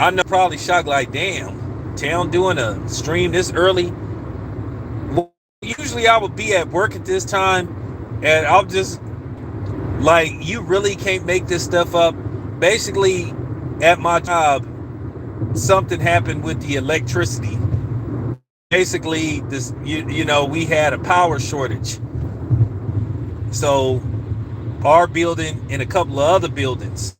I know probably shocked like, damn, Town doing a stream this early. Well, usually I would be at work at this time, and I'm just like, you really can't make this stuff up. Basically, at my job, something happened with the electricity. Basically, this you know we had a power shortage, so our building and a couple of other buildings,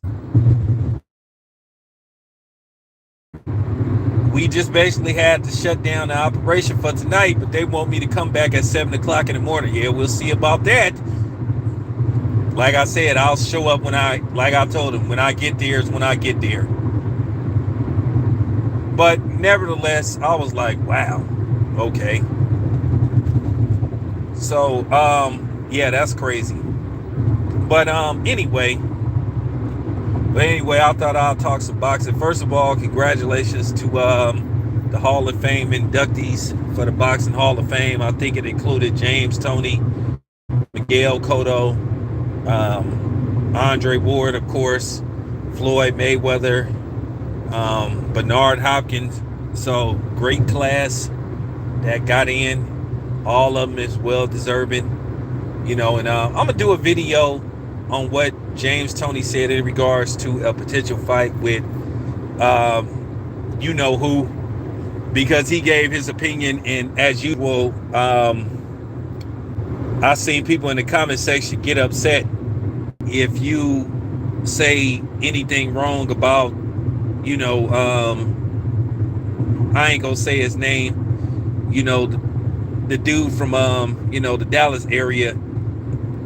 we just basically had to shut down the operation for tonight. But they want me to come back at 7 o'clock in the morning. Yeah, we'll see about that. Like I said, I'll show up when like I told them, when I get there is when I get there. But nevertheless, I was like, wow, okay. So, yeah, that's crazy. But anyway, I thought I'd talk some boxing. First of all, congratulations to the Hall of Fame inductees for the Boxing Hall of Fame. I think it included James Toney, Miguel Cotto, Andre Ward, of course, Floyd Mayweather, Bernard Hopkins. So great class that got in. All of them is well deserving, you know. And I'm gonna do a video on what James Toney said in regards to a potential fight with, you know who, because he gave his opinion. And as usual, I seen people in the comment section get upset if you say anything wrong about, you know, I ain't gonna say his name, you know, the dude from, you know, the Dallas area.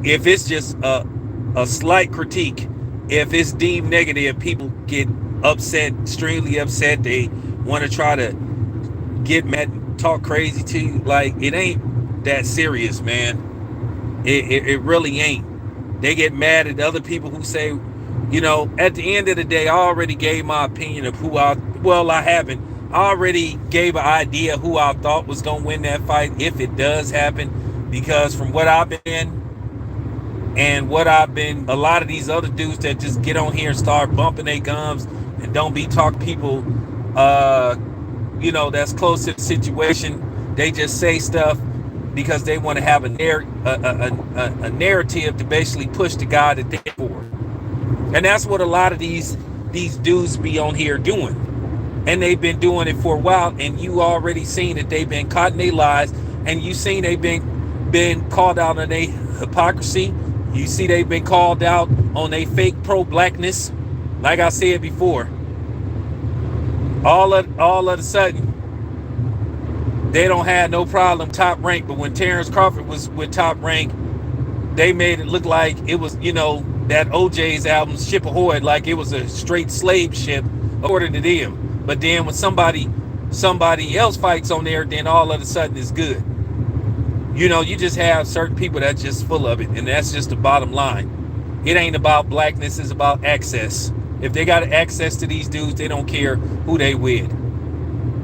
If it's just a slight critique, if it's deemed negative, people get upset, extremely upset. They want to try to get mad, talk crazy to you. Like, it ain't that serious, man. It really ain't. They get mad at other people who say, you know, at the end of the day, I already gave my opinion of who I haven't. I already gave an idea who I thought was going to win that fight if it does happen. Because from what I've been, and what a lot of these other dudes that just get on here and start bumping their gums and don't be talking people, you know, that's close to the situation. They just say stuff because they want to have a narrative to basically push the guy that they're for. And that's what a lot of these dudes be on here doing. And they've been doing it for a while, and you already seen that they've been caught in their lies, and you seen they've been called out on their hypocrisy. You see they've been called out on their fake pro-blackness. Like I said before, all of a sudden, they don't have no problem Top Rank. But when Terrence Crawford was with Top Rank, they made it look like it was, you know, that OJ's album, Ship Ahoy, like it was a straight slave ship, according to them. But then when somebody else fights on there, then all of a sudden it's good. You know, you just have certain people that's just full of it, and that's just the bottom line. It ain't about blackness, it's about access. If they got access to these dudes, they don't care who they with.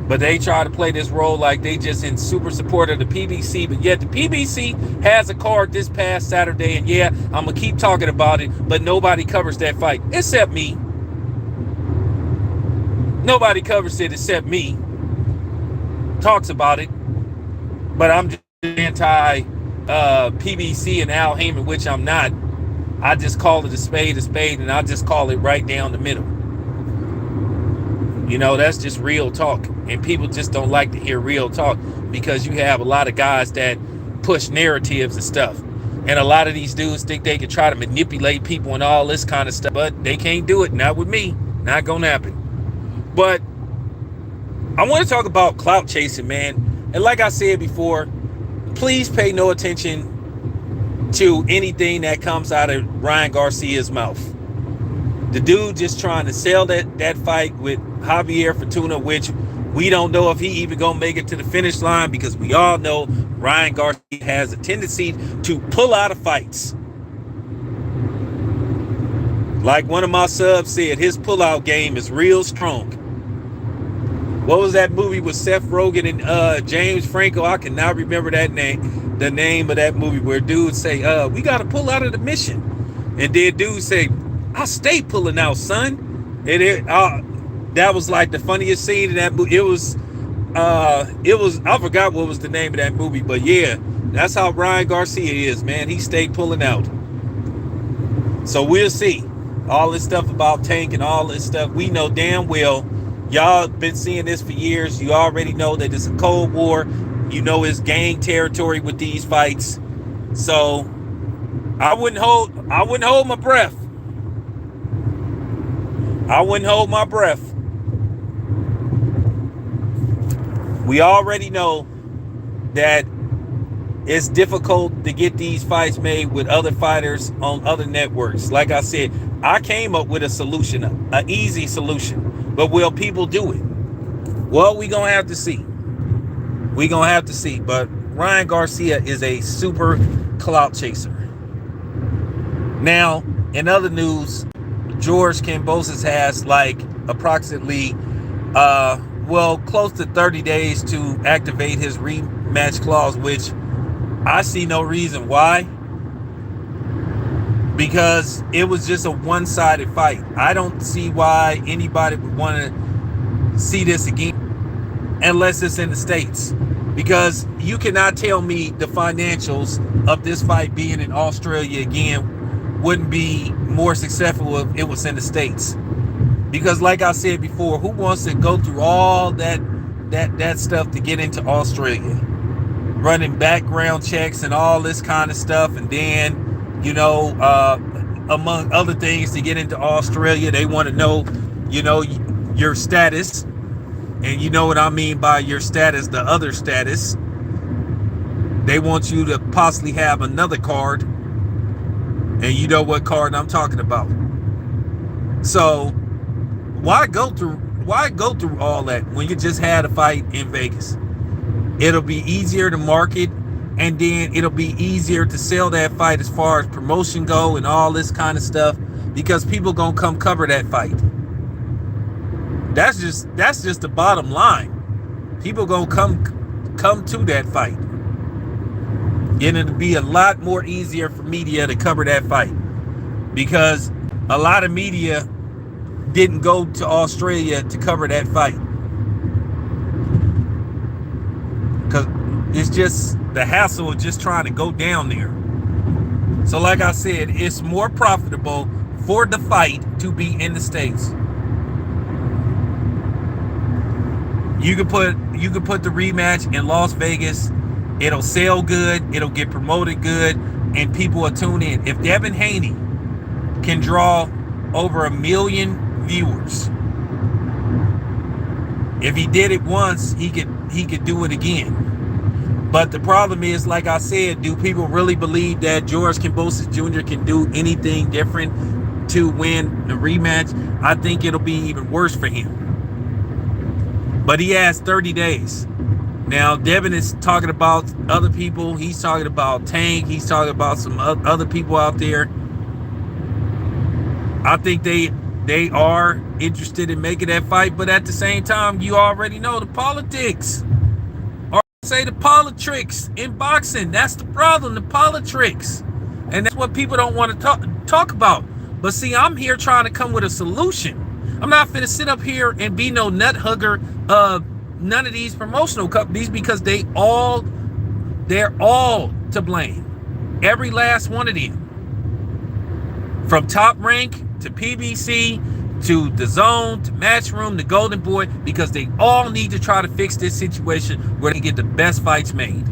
But they try to play this role like they just in super support of the PBC, but yet the PBC has a card this past Saturday, and yeah, I'm going to keep talking about it, but nobody covers that fight except me. Nobody covers it except me. Talks about it, but I'm just anti PBC and Al Heyman, which I'm not. I just call it a spade, and I just call it right down the middle. You know, that's just real talk, and people just don't like to hear real talk because you have a lot of guys that push narratives and stuff, and a lot of these dudes think they can try to manipulate people and all this kind of stuff, but they can't do it. Not with me. Not gonna happen. But I want to talk about clout chasing, man. And like I said before, please pay no attention to anything that comes out of Ryan Garcia's mouth. The dude just trying to sell that fight with Javier Fortuna, which we don't know if he even gonna make it to the finish line, because we all know Ryan Garcia has a tendency to pull out of fights. Like one of my subs said, his pullout game is real strong. What was that movie with Seth Rogen and James Franco? I cannot remember that name. The name of that movie where dudes say, we got to pull out of the mission. And then dudes say, I'll stay pulling out, son. And That was like the funniest scene in that movie. It was I forgot what was the name of that movie, but yeah, that's how Ryan Garcia is, man. He stayed pulling out. So we'll see. All this stuff about Tank and all this stuff, we know damn well. Y'all been seeing this for years. You already know that it's a Cold War. You know it's gang territory with these fights. So I wouldn't hold my breath. I wouldn't hold my breath. We already know that it's difficult to get these fights made with other fighters on other networks. Like I said, I came up with a solution, an easy solution. But will people do it? Well, we're going to have to see. We're going to have to see. But Ryan Garcia is a super clout chaser. Now, in other news, George Kambosos has like approximately, close to 30 days to activate his rematch clause, which I see no reason why. Because it was just a one-sided fight. I don't see why anybody would want to see this again unless it's in the States. Because you cannot tell me the financials of this fight being in Australia again wouldn't be more successful if it was in the States. Because like I said before, who wants to go through all that stuff to get into Australia? Running background checks and all this kind of stuff, and then among other things, to get into Australia, they want to know, your status. And you know what I mean by your status, the other status. They want you to possibly have another card. And you know what card I'm talking about. So why go through all that when you just had a fight in Vegas? It'll be easier to market, and then it'll be easier to sell that fight as far as promotion go and all this kind of stuff, because people gonna come cover that fight. That's just the bottom line. People gonna come to that fight. And it'll be a lot more easier for media to cover that fight, because a lot of media didn't go to Australia to cover that fight. Because it's just the hassle of just trying to go down there. So like I said, it's more profitable for the fight to be in the States. You could put the rematch in Las Vegas. It'll sell good. It'll get promoted good, and people will tune in. If Devin Haney can draw over 1 million viewers, if he did it once, he could do it again. But the problem is, like I said, do people really believe that George Kambosos Jr. can do anything different to win the rematch? I think it'll be even worse for him. But he has 30 days. Now, Devin is talking about other people. He's talking about Tank. He's talking about some other people out there. I think they are interested in making that fight, but at the same time, you already know the politics. Say the politics in boxing. That's the problem, the politics. And that's what people don't want to talk about. But see, I'm here trying to come with a solution. I'm not finna sit up here and be no nut hugger of none of these promotional companies, because they're all to blame. Every last one of them. From Top Rank to PBC to the Zone to Matchroom to Golden Boy, because they all need to try to fix this situation where they get the best fights made.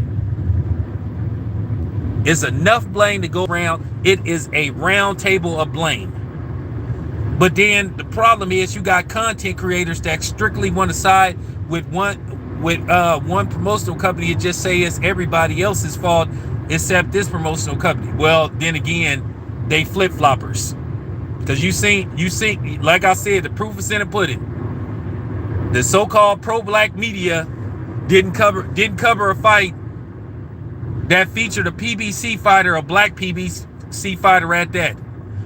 It's enough blame to go around. It is a round table of blame. But then the problem is, you got content creators that strictly want to side with one promotional company and just say it's everybody else's fault except this promotional company. Well, then again, they flip-floppers. Because you see, like I said, the proof is in the pudding. The so-called pro-black media didn't cover a fight that featured a PBC fighter, a black PBC fighter at that.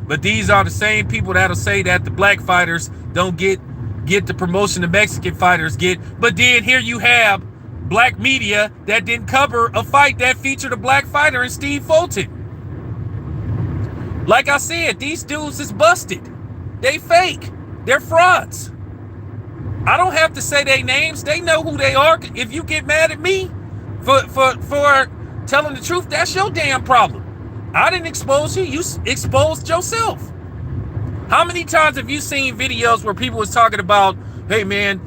But these are the same people that'll say that the black fighters don't get the promotion the Mexican fighters get. But then here you have black media that didn't cover a fight that featured a black fighter in Steve Fulton. Like I said, these dudes is busted. They fake. They're frauds. I don't have to say their names. They know who they are. If you get mad at me for telling the truth, that's your damn problem. I didn't expose you. You exposed yourself. How many times have you seen videos where people was talking about, hey man,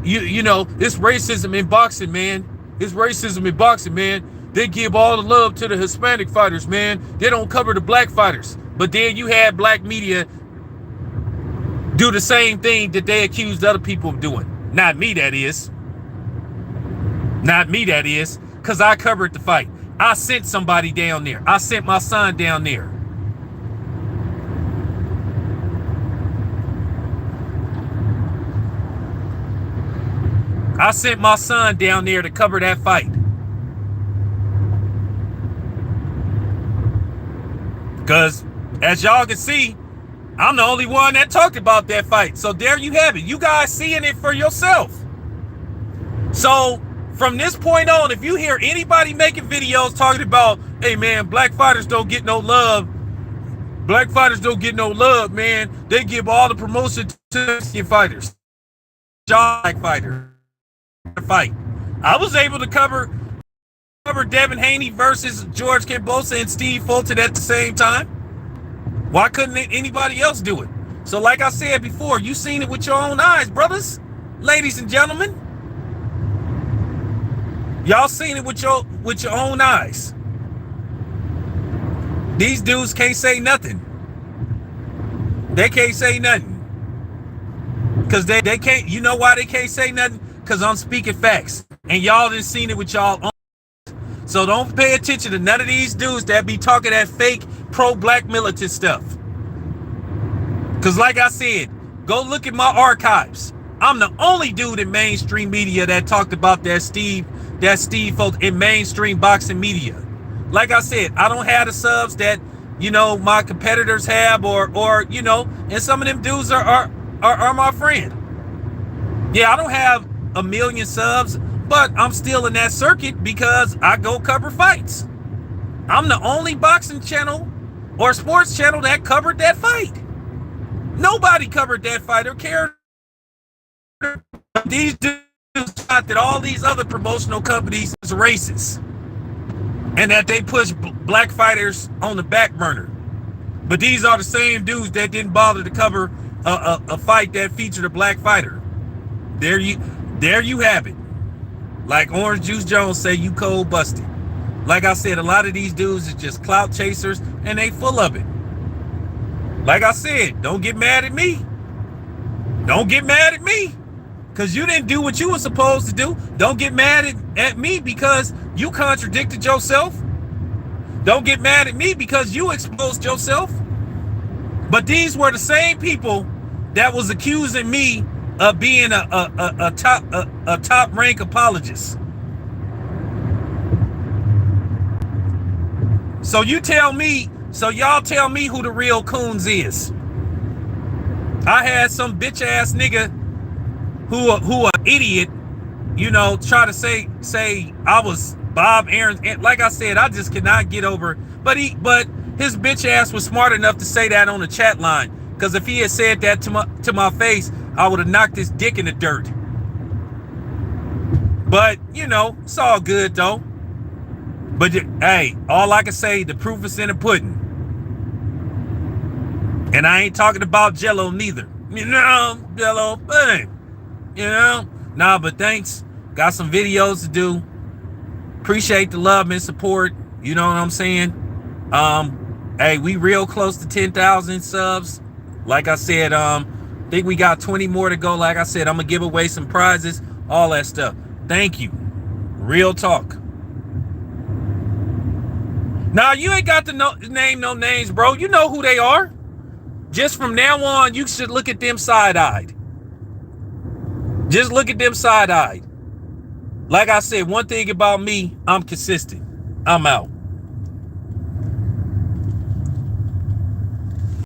you know, it's racism in boxing, man. It's racism in boxing, man. They give all the love to the Hispanic fighters, man. They don't cover the black fighters. But then you had black media do the same thing that they accused other people of doing. Not me, that is. Not me, that is. Because I covered the fight. I sent somebody down there. I sent my son down there. I sent my son down there to cover that fight. Because, as y'all can see, I'm the only one that talked about that fight. So there you have it. You guys seeing it for yourself. So from this point on, if you hear anybody making videos talking about, hey man, black fighters don't get no love. Black fighters don't get no love, man. They give all the promotion to Mexican fighters. Black fighter fight. I was able to cover Devin Haney versus George Kambosos and Steve Fulton at the same time. Why couldn't anybody else do it? So like I said before, you seen it with your own eyes, brothers, ladies and gentlemen. Y'all seen it with your own eyes. These dudes can't say nothing. They can't say nothing. Because they can't, you know why they can't say nothing? Because I'm speaking facts. And y'all done seen it with y'all own. So don't pay attention to none of these dudes that be talking that fake pro-black militant stuff. Because like I said, go look at my archives. I'm the only dude in mainstream media that talked about that Steve Fulton in mainstream boxing media. Like I said, I don't have the subs that, you know, my competitors have or you know, and some of them dudes are my friend. Yeah, I don't have a million subs, but I'm still in that circuit because I go cover fights. I'm the only boxing channel or sports channel that covered that fight. Nobody covered that fight or cared. These dudes thought that all these other promotional companies is racist and that they push black fighters on the back burner. But these are the same dudes that didn't bother to cover a fight that featured a black fighter. There you have it. Like Orange Juice Jones say, you cold busted. Like I said, a lot of these dudes is just clout chasers and they full of it. Like I said, don't get mad at me. Don't get mad at me because you didn't do what you were supposed to do. Don't get mad at me because you contradicted yourself. Don't get mad at me because you exposed yourself. But these were the same people that was accusing me of being a top rank apologist. So y'all tell me who the real coons is. I had some bitch ass nigga who an idiot, you know, try to say I was Bob Aaron's. Like I said, I just cannot get over. But his bitch ass was smart enough to say that on the chat line. Because if he had said that to my face, I would have knocked his dick in the dirt. But you know, it's all good though. But hey, all I can say, the proof is in the pudding. And I ain't talking about Jello neither. You know, Jello pudding. You know? Nah, but thanks. Got some videos to do. Appreciate the love and support. You know what I'm saying? Hey, we real close to 10,000 subs. Like I said, think we got 20 more to go. Like I said, I'm gonna give away some prizes, all that stuff. Thank you. Real talk. Now, you ain't got to name no names, bro. You know who they are. Just from now on, you should look at them side-eyed. Just look at them side-eyed. Like I said, one thing about me, I'm consistent. I'm out.